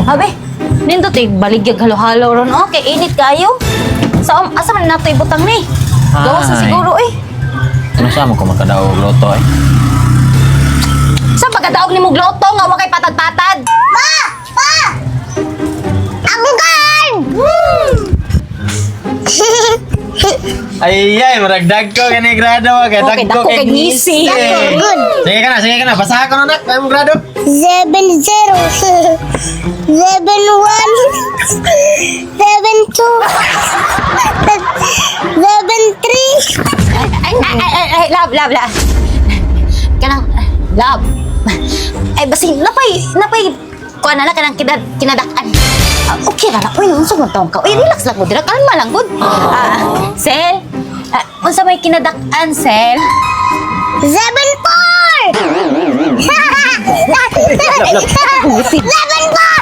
Habe, nindot baligyag halo-halo ron. Okay, init kayo. Sa asa man nato ibutang ni? Gawas na Ay. siguro eh. Ano sa mo ko makadaog loto eh? Sa pagkadaog ni Mugloto nga wa kay patad-patad. Pa! Pa! Agugan! Ay, maragdag ko kani grado kay Okay, dagko dako kay ngisi. Good. Sige ka na, basahan ko na nak, kay mong grado. 7-0 7-1 7-2 7-3 Ay, love. Kanang, love. Ay, basing, napay, kuha na kanang kinadakan. Okay na, uy, unsa mo taong ka? Uy, relax lang mo, dira, kalma lang, good. Sel, unsa may kinadakan, Sel? 7-4 7-4